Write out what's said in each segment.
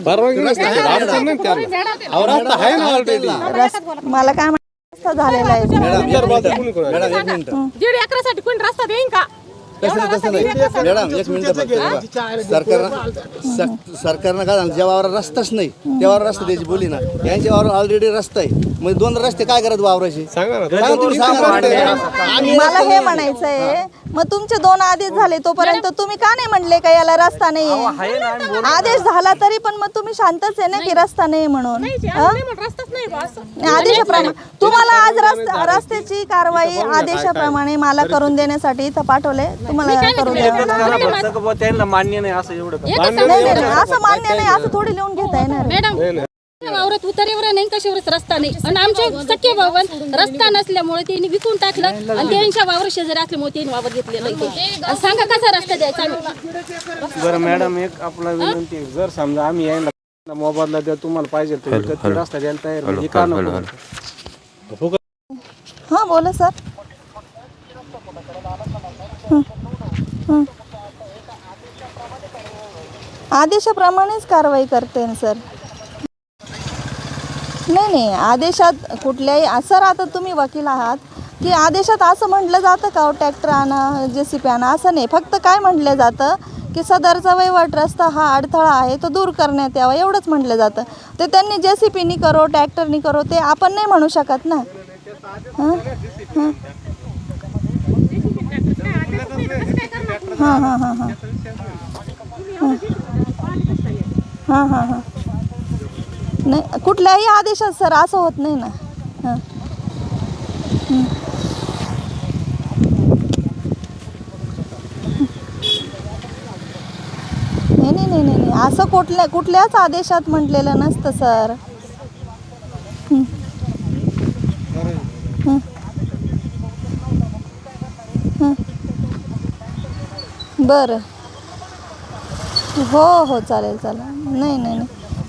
परवानगी नसते अडचण नाही त्याला. अहो, रस्ता आहे ना ऑलरेडी. मला काय रस्ता झालेला आहे. इतर बाजू कोणी कोण आहे? मॅडम एक मिनिट. 1.5 एकरासाठी कोणी रस्ता देईन का? तसं नाही मॅडम, एक मिनिट सरकारनं काय झालं, ज्या वावरात रस्ताच नाही त्या वावरात रस्ता द्यायची बोली ना. यांच्या वावरात ऑलरेडी रस्ता आहे, म्हणजे 2 रस्ते काय करत वावराचे? सांगा ना. सांगा तुम्ही, सांगा. मला हे म्हणायचंय, मग तुमचे 2 आदेश झाले तोपर्यंत तुम्ही का नाही म्हणले का याला रस्ता नाहीये? आदेश झाला तरी पण मग तुम्ही शांतच आहे ना की रस्ता नाही म्हणून. रस्ताच नाही बा असं. आदेशाप्रमाणे तुम्हाला आज रस्त्याची कारवाई आदेशाप्रमाणे मला करून देण्यासाठी इथं पाठवले. तुम्हाला करून द्यावं. त्यांना मान्य नाही असं एवढं. नाही, असं मान्य नाही, असं थोडी लिहून घेता येणार. मॅडम वावरात उतारेवर नाही कशावरच रस्ता नाही आणि आमच्या सख्खे भावन रस्ता नसल्यामुळे त्यांनी विकून टाकलं आणि त्यांच्या वावर शेजारी असल्यामुळे त्यांनी वावर घेतलेलं इथे. सांगा कसा रस्ता द्यायचा आम्ही? बरं मॅडम, एक आपला विनंती, जर समजा आम्ही यायला मोबदला द्या तुम्हाला पाहिजे तर रस्ता द्यायला तयार, हे का नको? हा बोला सर. आदेशाप्रमाणेच कारवाई करते ना सर. नाही आदेशात कुठल्याही सर, आता तुम्ही वकील आहात की आदेशात असं म्हटलं जातं का ट्रॅक्टर आणा JCB आणा, असं नाही. फक्त काय म्हटलं जातं की सदरचा वहिवाट रस्ता हा अडथळा आहे तो दूर करण्यात यावा, एवढंच म्हटलं जातं. ते त्यांनी JCB करो ट्रॅक्टरनी करो ते आपण नाही म्हणू शकत ना. हां हां हां हां हां हां हां हां नाही, कुठल्याही आदेशात सर असं होत नाही ना. हां नाही असं कुठल्याच आदेशात म्हटलेलं नसतं सर. बरं, हो चालेल.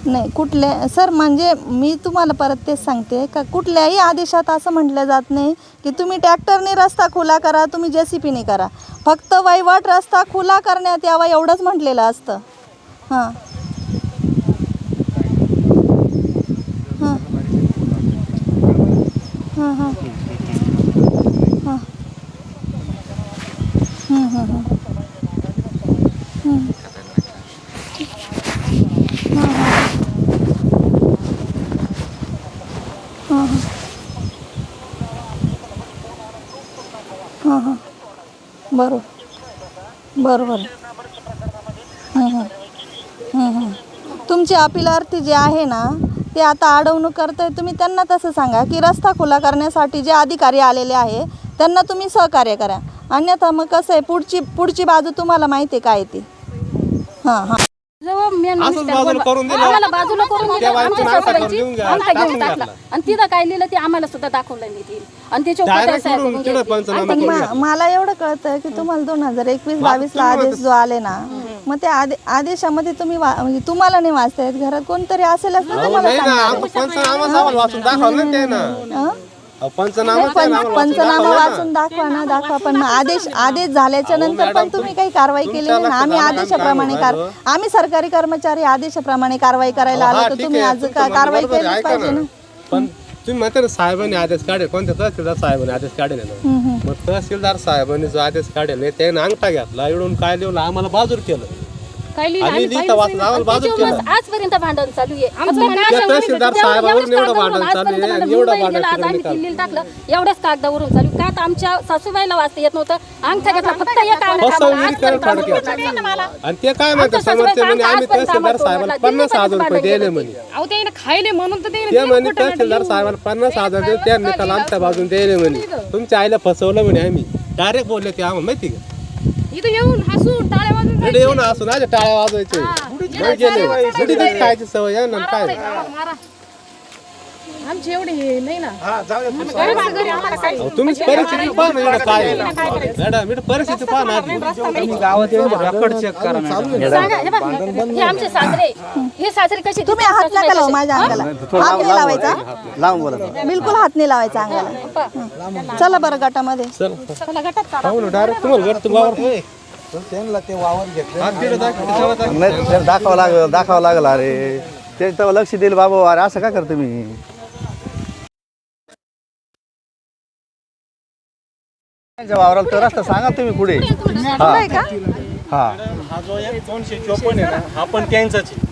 नाही कुठल्या सर, म्हणजे मी तुम्हाला परत तेच सांगते का कुठल्याही आदेशात असं म्हटलं जात नाही की तुम्ही ट्रॅक्टरने रस्ता खुला करा, तुम्ही JCB करा. फक्त वहिवाट रस्ता खुला करण्यात यावा एवढंच म्हटलेलं असतं. हां हां हां हां हां हां बरोबर. तुमचे अपीलार्थी जे आहे ना ते आता अडवणूक करताय, तुम्ही त्यांना तसं सांगा की रस्ता खुला करण्यासाठी जे अधिकारी आलेले आहे त्यांना तुम्ही सहकार्य करा. अन्यथा मग कसं आहे, पुढची बाजू तुम्हाला माहिती आहे काय ती. हां हां बाजूला करून दिलं. आम्हाला बाजूला करून दिलं, आमच्या सासूबाईची आमचा घेऊन टाकला आणि तिथं काय लिहिलं ते आम्हाला सुद्धा दाखवलं नाही ते. आणि त्याच्या मला एवढं कळतं की तुम्हाला 2021-22 ला आदेश जो आले ना, मग त्या आदेशामध्ये तुम्ही तुम्हाला नाही वाचता येत, घरात कोणतरी असेलच ना तुम्हाला पंचनामा वाचून दाखवा. पण आदेश झाल्याच्या नंतर पण तुम्ही काही कारवाई केली नाही ना. आम्ही आदेशाप्रमाणे आम्ही सरकारी कर्मचारी आदेशाप्रमाणे कारवाई करायला आलो तर तुम्ही आज कारवाई केली पाहिजे ना. पण तुम्ही म्हणता ना साहेबांनी आदेश काढेल, कोणत्या तहसीलदार साहेबांनी आदेश काढेल ना. मग तहसीलदार साहेबांनी जो आदेश काढेल नाही त्याने अंगठा घेतला, इकडून काय लिहून आम्हाला बाजूर केलं. आजपर्यंत भांडण चालू आहे. तहसीलदार साहेबांवरून एवढं भांडण चालू आहे आणि एवढं भांडण टाकलं एवढ्याच कागदावरून चालू. का आमच्या सासूबाईला वाचता येत नव्हतं, अंगठा घेतला फक्त एक आणि ते काय म्हणतात समजते म्हणे आम्ही तहसीलदार साहेबांना 50,000 रुपये दिले म्हणे. खायले म्हणून ते म्हणे तहसीलदार साहेबांना 50,000 देऊन त्या निकाल आमच्या बाजून दिले म्हणे. तुमच्या आईला फसवलं म्हणे आम्ही. डायरेक्ट बोलले ते आम्हाला माहिती का. इथं येऊन हसून टाळ्या वाजून येऊन असून आज टाळ्या वाजवायचे गेले खायची सवय आहे ना. काय आमची एवढी हे नाही ना. तुम्ही परिस्थिती पाहा ना, एवढं काय मॅडम परिस्थिती पाहा ना. गावात रेकॉर्ड चेक करा. हे आमचे सासरे, हे सासरे कसे. तुम्ही हात नका लावू माझ्या अंगाला, हात नाही लावायचा, लांब बोला. बिलकुल हात नाही लावायचा अंगाला. चला बरं गटामध्ये. डायरेक्ट तुम्हाला त्यांना ते वावर घेतले हा, तिकडे दाखव, तेव्हा दाखव. नाही त्याला दाखवावं लागल अरे ते तेव्हा लक्ष देईल बाबा अरे असं का करतो मी वावराला तर रस्ता सांगा तुम्ही पुढे तुलाय का हा हा जो एक 254 आहे ना हा पण त्यांचाच आहे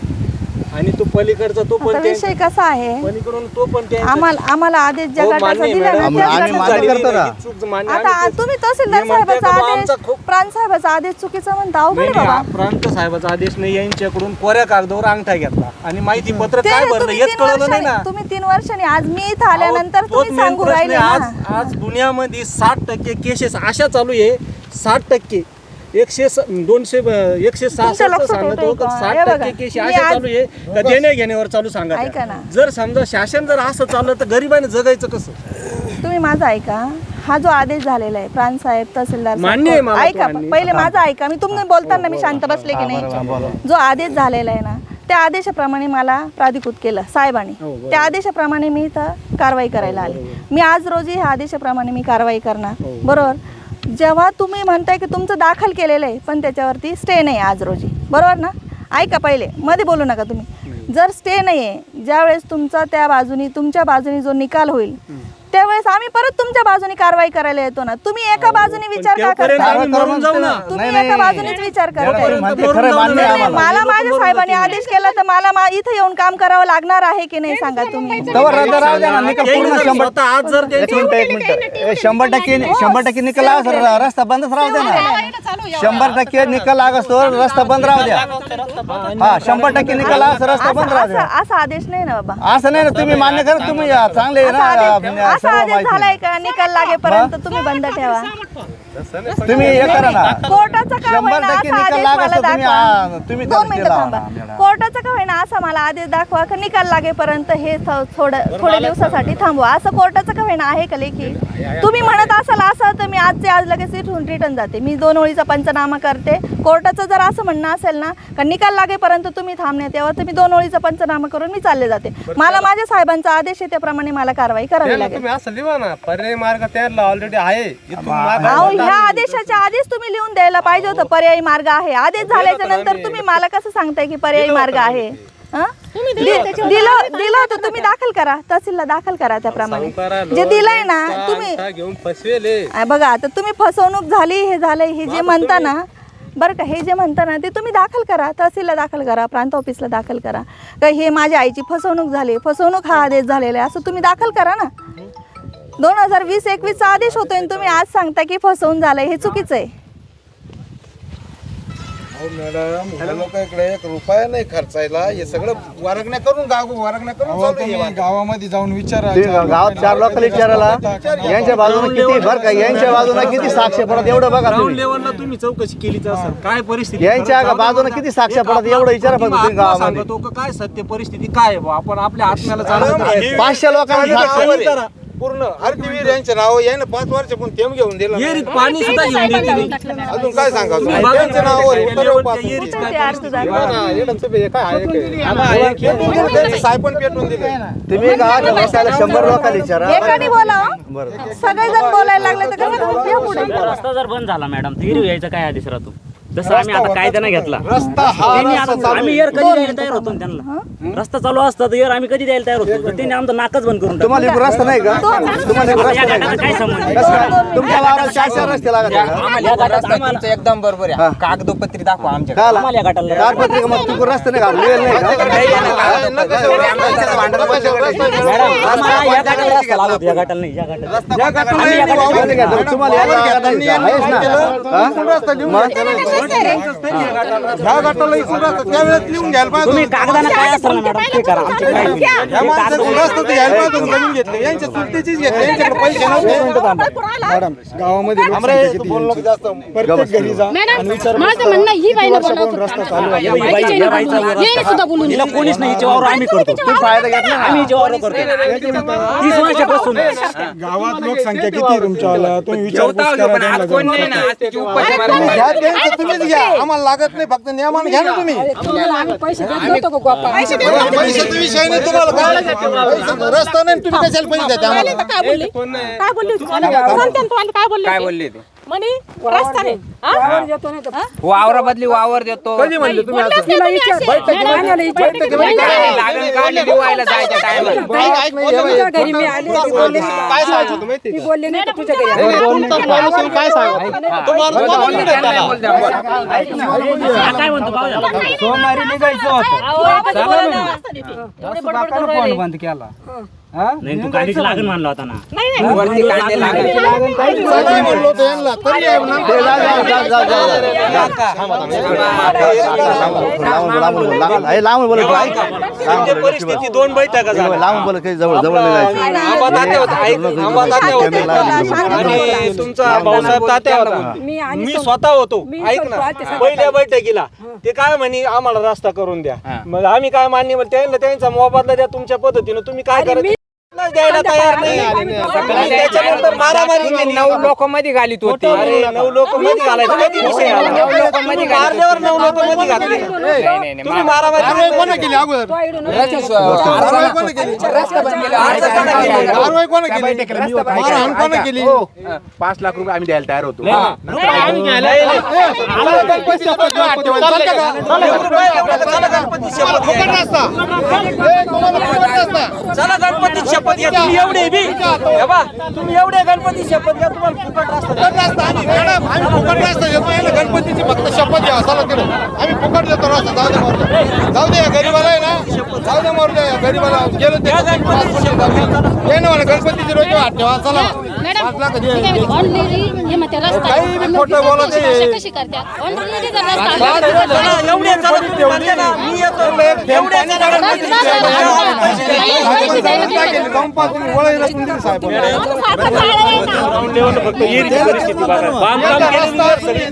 आणि तो पलीकडचा तो पण आता विषय कसा आहे पलीकडून तो पण त्यांचा आम्हाला आदेश ज्या हो, गटाचा मान्य आहे, दिला ना मॅडम. त्याच आम्ही गटाचा मान्य करतो ना. ही चूक मान्य आता आम्ही ते- तुम्ही तहसीलदार मी म्हणते साहेबाचा का बा, आदेश आमचा खूप- प्रांत साहेबाचा आदेश चुकीचा म्हणता अवघड नाही, आहे नाही, बाबा हा प्रांत साहेबाचा आदेश नाही यांच्याकडून कोऱ्या कागदावर अंगठा घेतला आणि माहिती पत्र ते काय भरलं तुम्ही हेच 3 कळलं नाही ना वर्षांनी तुम्ही 3 वर्षांनी आज मी इथं आल्यानंतर तोच तुम्ही main सांगू प्रश्न राहिले आहे. ना आज दुनियामध्ये 60% केसेस अशा चालू आहे 60% 160 तुमचं लक्ष सांगतो ठेवतोय का? हे 60% बघा, केसेस मी अशा आज- चालू आहे का देण्या घेण्यावर चालू सांगा ऐका त्या. ना. जर समजा शासन जर असं चाललं तर गरिबाने जगायचं कसं तुम्ही माझा ऐका हा जो आदेश झालेला आहे प्रांत साहेब तहसीलदार साहेब, मान्य आहे मला तो ऐका मान्य. पहिले माझा ऐका मी तुम्ही बोलताना मी शांत बसले की नाही जो आदेश झालेला आहे ना त्या आदेशाप्रमाणे मला प्राधिकृत केलं साहेबांनी त्या आदेशाप्रमाणे मी इथं कारवाई करायला आले मी आज रोजी ह्या आदेशाप्रमाणे मी कारवाई करणार बरोबर जेव्हा तुम्ही म्हणताय की तुमचं दाखल केलेलं आहे पण त्याच्यावरती स्टे नाही आज रोजी बरोबर ना ऐका पहिले मध्ये बोलू नका तुम्ही जर स्टे नाही आहे ज्यावेळेस तुमचा तुमच्या बाजूनी जो निकाल होईल त्यावेळेस आम्ही परत तुमच्या बाजूने कारवाई करायला येतो ना तुम्ही एका बाजूने विचार का तोपर्यंत करता आम्ही मरून जाऊ ना. तुम्ही एका बाजूनेच विचार करताय म्हणते खरं मान्य आहे आम्हाला मला माझ्या साहेबांनी आदेश केला तर मला इथं येऊन काम करावं लागणार आहे की नाही सांगा तुम्ही तवर रद्द राहू द्या ना निकाल त्यांनी पूर्ण जर 100 स्वतः आज जर एक मिनिट एक मिनिट 100% निकाल लागस रस्ता बंदच राहू द्या ना 100% निकाल लागस तो रस्ता बंद राहू द्या हा 100% निकाल लागस रस्ता बंद राहू द्या असा आदेश नाही ना बाबा असं नाही ना तुम्ही मान्य करा तुम्ही चांगले आहे ना असा सर्व आदेश माहिती झालाय का निकाल लागेपर्यंत तुम्ही बंद ठेवा तुम्ही हे करा ना कोर्टाचा का होईना 100% असा निकाल आदेश लागस मला तर तुम्ही दाखवा तुम्ही 2 मिनिटं लावा थांबा ना मॅडम. कोर्टाचा का होईना असा मला आदेश दाखवा का निकाल लागेपर्यंत हे थोड्या दिवसासाठी थांबवा असं कोर्टाचं का होईना आहे का लेखी तुम्ही म्हणत असाल असं तर मी आजचे आज लगेच इथून रिटर्न जाते मी 2 ओळीचा पंचनामा करते कोर्टाचं जर असं म्हणणं असेल ना का निकाल लागेपर्यंत तुम्ही थांबण्यात यावं तर मी 2 ओळीचा पंचनामा करून मी चालले जाते मला माझ्या साहेबांचा आदेश आहे त्याप्रमाणे मला कारवाई करावी त्याला लागेल तुम्ही असं लिहा ना पर्यायी मार्ग त्याला ऑलरेडी आहे इथून मार्ग अहो ह्या आदेशाच्या आधीच तुम्ही लिहून द्यायला पाहिजे होतं पर्यायी मार्ग आहे आदेश झाल्याच्या नंतर तुम्ही मला कसं सांगताय की पर्यायी मार्ग आहे हं? दिलं होतं तुम्ही दाखल करा तहसीलला दाखल करा त्याप्रमाणे जे दिलंय ना तुम्ही घेऊन फसवेले बघा आता तुम्ही फसवणूक झाली हे झालंय हे जे म्हणता ना बरं का हे जे म्हणता ना ते तुम्ही दाखल करा तहसीलला दाखल करा प्रांत ऑफिसला दाखल करा का हे माझ्या आईची फसवणूक झाली फसवणूक हा आदेश झालेला आहे असं तुम्ही दाखल करा ना 2020-21चा आदेश होतोय आणि तुम्ही आज सांगता की फसवून झालंय हे चुकीचं आहे मॅडम ह्या लोकांकडे 1 रुपया नाही खर्चायला हे सगळं वारगण्या करून चालू आहे. गावामध्ये जाऊन विचारा ते गावात 4 लोकांना विचारायला यांच्या बाजूने किती बरं का यांच्या बाजूने किती साक्ष पडत एवढं बघा ग्राउंड तुम्ही लेवलला तुम्ही चौकशी केलीच असेल काय परिस्थिती यांच्या बाजूने किती साक्ष पडत एवढं विचारा फक्त तुम्ही गावामध्ये सांगतो का काय सत्य परिस्थिती काय आहे बुवा? आपण आपल्या आत्म्याला जाणून घ्या. 500 लोकांना साक्ष नावावर आहे. पूर्ण हरतीवीर यांच्या नाव याने 5 वर्षापून थेंब घेऊन दिलं येरीत पाणी सुद्धा घेऊन देते नाही. अजून काय सांगा तुम्ही बघा त्यांच्या ना, नावावर त्या उतरव त्या पासून. येरीत काय ते अर्ज परिस्थिती दाखवा. काय आहे काय? त्यांचे सायपण पेटवून दिले तुम्ही गावाच्या बसायला 100 लोकांना विचारा एकाने बोला सगळेजण बोलायला लागले तर कसं या पुढे रस्ता जर बंद झाला मॅडम तर हिरवी यायचा काय आदेश राहतो जसं आम्ही आता कायद्यानं घेतला रस्ता हा त्यांनी रस्ता आता चालू आम्ही एअर कधी द्यायला तयार होतो ना त्यांना रस्ता चालू असता तर एअर आम्ही कधी द्यायला तयार होतो तर त्यांनी आमचं नाकच बंद करून तुम्हाला एक रस्ता नाही का तुम्हाला एक रस्ता नाही का? काय संबंध कसं काय? तुमच्या वावराला 4 रस्ते लागत आहे का? आम्हाला या गटात आम्हाला एकदम बरोबर आहे कागदोपत्री दाखवा आमच्या काय आला? आम्हाला या गटाला ताडपत्री मग तू रस्ते नाही का लिहिलेलं नाही का आम्हाला या गटाला रस्ता लागत या गटाला नाही या गटाला आम्ही या गटाला कोणी घेतो? तुम्हाला या गावात आहेच ना हा? ह्या गटाला इथून रस्ता त्यावेळेस लिहून घ्यायला पाहिजे तुम्ही कागदानं काय असेल ना मॅडम ते करा आमचे काय नाही. ह्या माणसाचं रस्ता तर घ्यायला पाहिजे होतं, जमीन घेतली यांच्या चुलतीचीच घेतली यांच्याकडे पैसे नव्हते गावामध्ये प्रत्येक घरी जा मॅडम माझं म्हणणं ही बाईनं बोलावं हे सुद्धा बोलून हिला कोणीच नाही हिच्या वावर आम्ही करतो तुम्ही फायदा घेतला ना? आम्ही हिच्या वावर करतो 30 वर्षापासून गावात लोकसंख्या किती तुमच्या तुम्ही विचारपूस करा त्यांना जाऊन. घ्या त्यांचं तुम्हीच घ्या आम्हाला लागत नाही फक्त नियमानं घ्या ना तुम्ही पैसे देत नव्हतो का गोपा पैशाचा विषय नाही तुम्हाला काय रस्ता नाही तुम्ही कशाला पैसे देता आम्हाला काय बोलली काय बोलली होती? सांगते ना तुम्हाला काय बोलली होती? म्हणे रस्ता नाही वावरा बदली वावर देतो कधी म्हणले तुम्ही असं? लागण काढलेली व्हायला जायच्या टायमाला काय सांगायचं माहिती आहे का? नाही, तुमचा माणूस येऊन काय सांगा तो माणूस बोलला नाही त्याला. काय म्हणतो पाहू द्या. सोमवारी निघायचं होतं फोन बंद केला नाही तू कांद्याची लागण मानला होता ना. वरती कांदे लागायचे. नाही म्हणलो होतो यांना, तरी आहे ना. लांबून बोलत परिस्थिती दोन बैठका झाल्या. लांबून बोलत काही जवळ जवळ नाही जायचं. आंबा तात्या होता, आंबा तात्या होता आणि तुमचा भाऊसाहेब तात्या होता. मी स्वतः होतो. ऐक ना, पहिल्या बैठकीला ते काय म्हणे आम्हाला रस्ता करून द्या. मग आम्ही काय मान्य त्यांचा मोबदला द्या तुमच्या पद्धतीनं. तुम्ही काय करायचं द्यायला तयार नाही. त्याच्यानंतर मारामारी केली. 9 लोक मध्ये घालीत होते. अरे 9 लोक मध्ये घालायचं कधी विषय आला? 9 लोक मध्ये मारल्यावर 9 लोक मध्ये घातले. तुम्ही मारामारी कोणी केली अगोदर? कारवाई कोणी केली? रस्ता बंद केला. कारवाई कोणी केली? मारहाण कोणी केली? 5 लाख रुपये आम्ही द्यायला तयार होतो. चला गणपती शपथ घ्या. तुम्ही एवढे बी हे बा, तुम्ही एवढे गणपती शपथ घ्या तुम्हाला फुकट रस्ता. आम्ही फुकट रस्ता देतो. याला गणपतीची फक्त शपथ घ्या. चला तिकडे आम्ही फुकट देतो रस्ता. जाऊ दे मारू दे. जाऊ दे गरीबाला आहे ना. जाऊ दे मारू दे गरीबाला. गेलो ते ये ना मला गणपतीची रोज वाट ठेवा. चला 5 लाख दे. खोटं बोलत आहे. कशी करतात ऑलरेडी रस्ता चला एवढे चला तुम्ही म्हणले ना, मी येतो एवढे फक्त येरीची परिस्थिती बघा. बांधकाम केल्यानंतर सगळी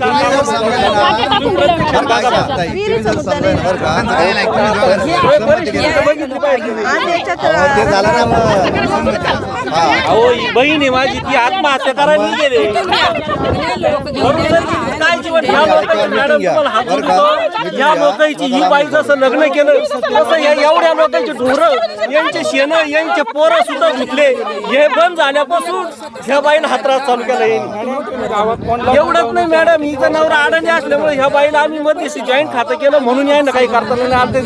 अहो ही बहीण आहे माझी, ती आत्महत्या करायला नाही गेले. काय जीवन मॅडम तुम्हाला हात जोडतो. या लोकांची ही बाई जसं लग्न केलं तसं या एवढ्या लोकांचे ढोरं यांचे शेण यांचे पोरं सुद्धा झुकले. हे बंद झाल्यापासून ह्या बाईनं हातरास चालू केला. एवढंच नाही मॅडम, हिचा नवरा अडाणी असल्यामुळे ह्या बाईला आम्ही मध्यस्थी जॉईंट खातं केलं म्हणून यायनं काही करता नाही आलं.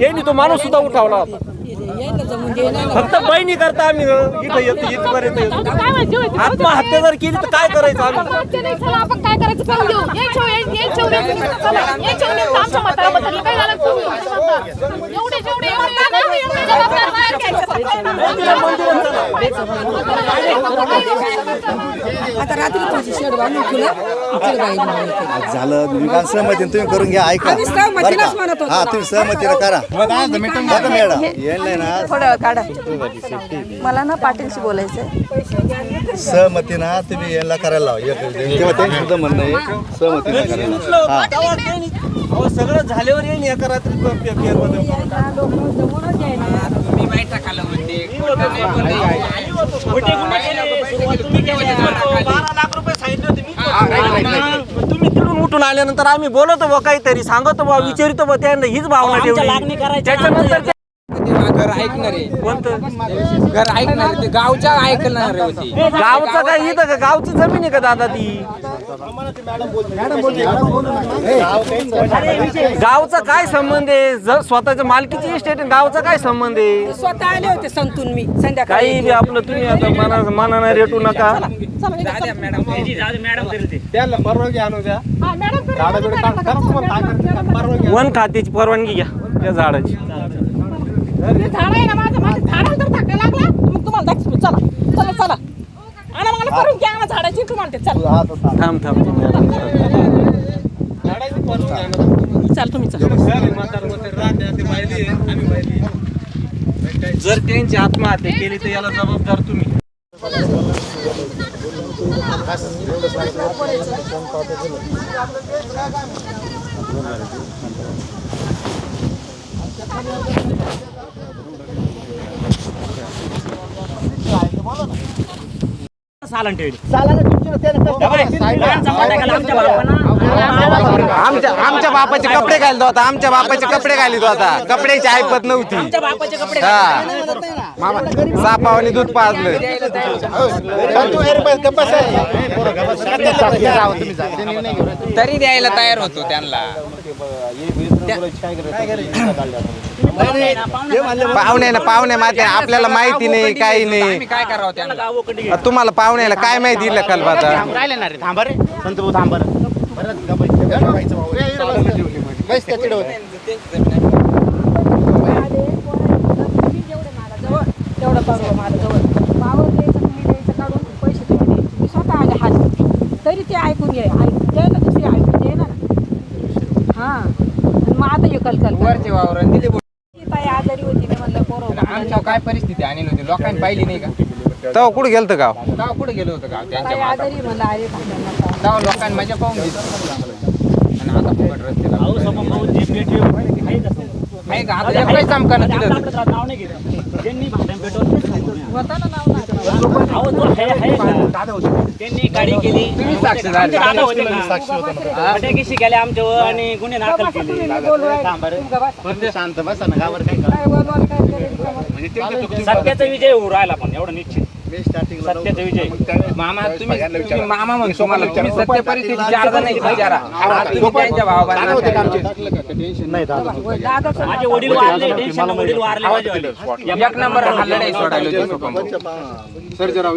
यांनी तो माणूस सुद्धा उठावला होता. फक्त बहिणी करता आम्ही इथं येतो इथपर्यंत येतो. आत्महत्या जर केली तर काय करायचं आम्ही? आपण काय करायचं करून घेऊ. आमच्या मताबद्दल काय झालं एवढे जेवढे जबाबदार बाहेर आता रात्री तुझी शेड बांधून तुला झालं विकास सहमती तुम्ही करून घ्या. ऐका हा तुम्ही सहमतीला करा. मॅडम येईल ना थोडा वेळ काढा. मला ना पाटीलशी बोलायचंय. सहमती ना तुम्ही यायला करायला लावा. तेव्हा त्यांनी सुद्धा म्हणणं आहे सहमतीला करायला. अहो सगळं झाल्यावर येईन एका रात्री फेरबदल. तुम्ही बैठक आलं म्हणते. 12 लाख रुपये सांगितले होते मी. तुम्ही तिकडून उठून आल्यानंतर आम्ही बोलतो बा, काहीतरी सांगतो बा, विचारितो बा, त्यांना हीच भावना ठेवली. त्याच्यानंतर घर ऐकणारे कोणतं घर ऐकणारे ते गावच्या ऐकणारे होते. गावचं काय इथं का गावची जमीन आहे का दादा ती? गावचा काय संबंध आहे? जर स्वतःच्या मालकीची इस्टेट गावचा काय संबंध आहे? स्वतः आले होते संतून मी संध्याकाळी. काही बी आपलं तुम्ही आता मनानं रेटू नका. मॅडम करेल त्याला परवानगी आणू द्या. झाडं बिडं काढ. करा तुम्हाला काय करायचं ते परवानगी. वन खात्याची परवानगी घ्या त्या झाडाची. झाड आहे ना माझं झाडाला जर धक्का लागला मग तुम्हाला दाखवू. चला चला चला आणि मला करून घ्या ना झाडाची तुम्हाला ते. चला थांब झाडाची परवानगी आणू. चल तुम्ही जर त्यांची आत्महत्या केली तर याला जबाबदार तुम्ही. सालन ठेवली आमच्या बापाचे कपडे घालतो आता, आमच्या बापाचे कपडे घालितो आता, कपड्याची ऐपत नव्हती. सापावानी दूध पाजलं. तरी द्यायला तयार होतो त्यांना. पाहुणे माते आपल्याला माहिती नाही, काही नाही. काय करावं त्यांना? तुम्हाला पाहुण्याला काय माहिती कल्पाचा? तेवढं करू माझं जवळ पावर द्यायचं तुम्ही द्यायचं काढून पैसे तुम्ही द्यायचे मी स्वतः आले हात तरी ते ऐकून घे ना दुसरी ऐकून घे ना हां मग आता हे कलकल वरचे वावर दिले. ताई आजारी होती मी म्हणलं पोरं आमच्या काय परिस्थिती आणि नव्हती, लोकांनी पाहिली नाही का? तेव्हा कुठे गेलतं गाव? तेव्हा कुठे गेलो होतं गाव? ताई आजारी म्हणलं अरे तेव्हा लोकांनी माझ्या पाहून घेतलं आणि आता फुकट रस्त्याला आहे का? आता एकच चमकानं तिथं नाव नाही घेत त्यांनी भांडण पेटवलं त्यांनी गाडी केली, तुम्ही साक्ष झाले. फटाकेशी केल्या आमच्यावर आणि गुन्हे दाखल केले. शांत बसा ना गावावर काय सत्याचा विजय होऊ राहिला पण एवढं निश्चित. सत्याचा विजय. मामा तुम्ही मामा म्हणतो तुम्हाला, तुम्ही सत्य परिस्थितीची अर्ज नाही विचारा. तुम्ही त्यांच्या भावाला माझे वडील वारले, टेन्शन वडील वारले माझे. एक नंबर हा लढाई सोडायला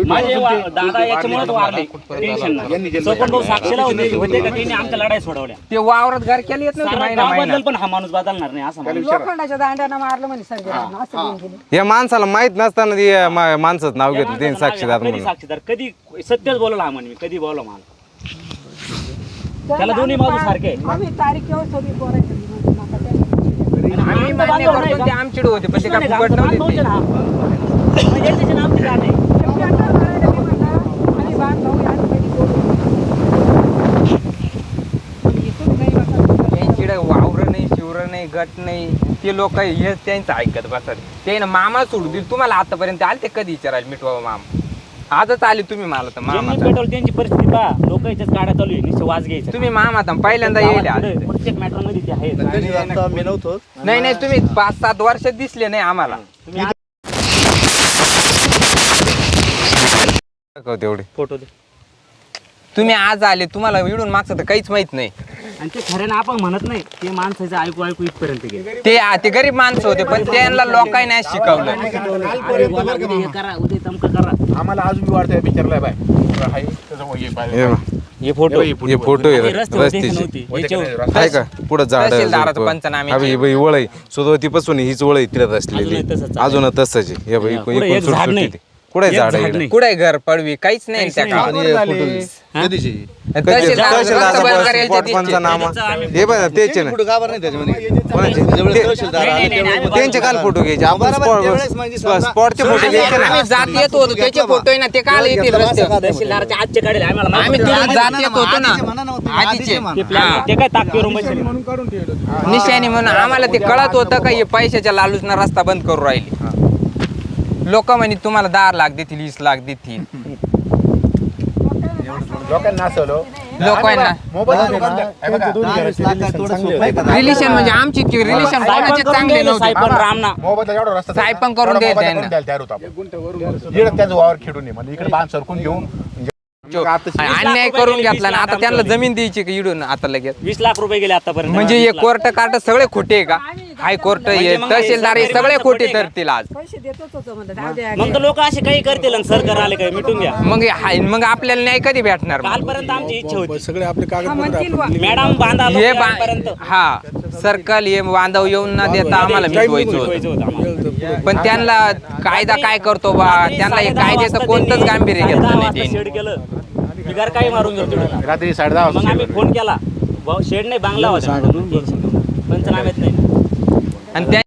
माझे दादा याच्यामुळेच वारले टेन्शन. सोपन भाऊ साक्षीला होते का त्यांनी आमच्या लढाई सोडवल्या. ते वावरात घर केली येत नव्हती. गावाबद्दल पण हा माणूस बदलणार नाही असं म्हणून. लोखंडाच्या दांड्यानं मारलं म्हणे सर्व असं घेऊन गेले या माणसाला माहित नसताना ते माणसाचं नाव घेतलं, त्यांनी साक्षीदार कधी म्हणून. साक्षीदार कधी सत्यच बोलला हा म्हणे, मी कधी बोललो मला. त्याला दोन्ही बाजू सारखे आहे. आम्ही तारीख केव्हा सगळी पोरायची आम्ही मान्य करतो ते आमच्याकडे होते, पण ते काय फुकट नव्हते ते. त्यांच्याकडे वावर नाही, शिवर नाही, गट नाही. ते लोक हे त्यांचं ऐकत बसत. ते ना मामा सोडू दिल तुम्हाला आतापर्यंत आले ते कधी विचारायला मिठवा मामा? आजच आले तुम्ही मला तर मामा. पेट्रोल त्यांची परिस्थिती पहा, लोक याच्यात गाड्या चालू आहे, नुसतं वाज घ्यायचं. तुम्ही मामा तर पहिल्यांदा येईल आज. प्रत्येक मॅटर मध्ये ते आहे. नाही नाही तुम्ही 5-7 वर्षात दिसले नाही आम्हाला. तेवढे फोटो दे. तुम्ही आज आले, तुम्हाला इडून मागचं तर काहीच माहित नाही. आणि ते खऱ्यानं आपण म्हणत नाही, ते माणसाचं ऐकू ऐकू इथपर्यंत गेले. ते गरीब माणसं होते, पण त्यांना लोकांनी नाही शिकवलं. हे करा, उद्या तमकं करा. आम्हाला अजून वाढतंय बिचारला बाय हे फोटो आहे रस्त्याची. आहे का पुढे झाड तहसीलदाराचं पंचनामे वळई सुरुवातीपासून हीच वळई तिरत असलेली अजून तसंच आहे. हे बाई कुठे झाड आहे? कुठे घर पडवी काहीच नाही त्या काळात. पंचनामा हे बघ त्याचे ना त्यांचे काल फोटो घ्यायचे, आपण स्पॉटचे फोटो घ्यायचे ना. आम्ही जात येत होतो त्याचे फोटो आहे ना, ते काल येतील रस्त्यावर. तहसीलदाराचे आजचे काढले आम्हाला आम्ही तिथून जात येत होतो ना आधीचे. ते काय ताकदीवर बसले. निशाणी म्हणून आम्हाला ते कळत होतं का हे पैशाच्या लालूचना रस्ता बंद करू राहिले. लोक म्हणे तुम्हाला 10 लाख देतील, 20 लाख देतील. लोकांना असलो लोकांना रिलेशन म्हणजे आमची रिलेशन कोणाचे चांगले नव्हते. मोबाईल एवढा रस्ता सायपन करून द्यायला त्यांना. तयार होता इकडे त्याचं वावर खेळून नये म्हणजे इकडे बांध सरकून घेऊन अन्याय करून घेतला ना. आता त्यांना जमीन द्यायची का इडून आता लगेच? 20 लाख रुपये गेले आतापर्यंत. म्हणजे हे कोर्ट कार्ट सगळे खोटे आहे का? हायकोर्ट हे तहसीलदार हे सगळे खोटे धरतील आज. पैसे देतोच होतो म्हणलं जाऊ द्या मग तर लोक असे काही करतील आणि सरकार आले काय मिटून घ्या. मग आपल्याला न्याय कधी भेटणार? कालपर्यंत आमची इच्छा होती सगळे आपले कागद मॅडम बांधा हे हा सर्कल हे बांधव येऊन न देता आम्हाला मिटवायचं होतं. पण त्यांना कायदा काय करतो बा, त्यांना हे कायद्याचं कोणतंच गांभीर्य घेतलं नाही त्यांनी. शेड केलं बिगार काही मारून घेतो रात्री 10:30 मग आम्ही फोन केला, शेड नाही बांगला होता पंचनाम्यात नाही. आणि त्या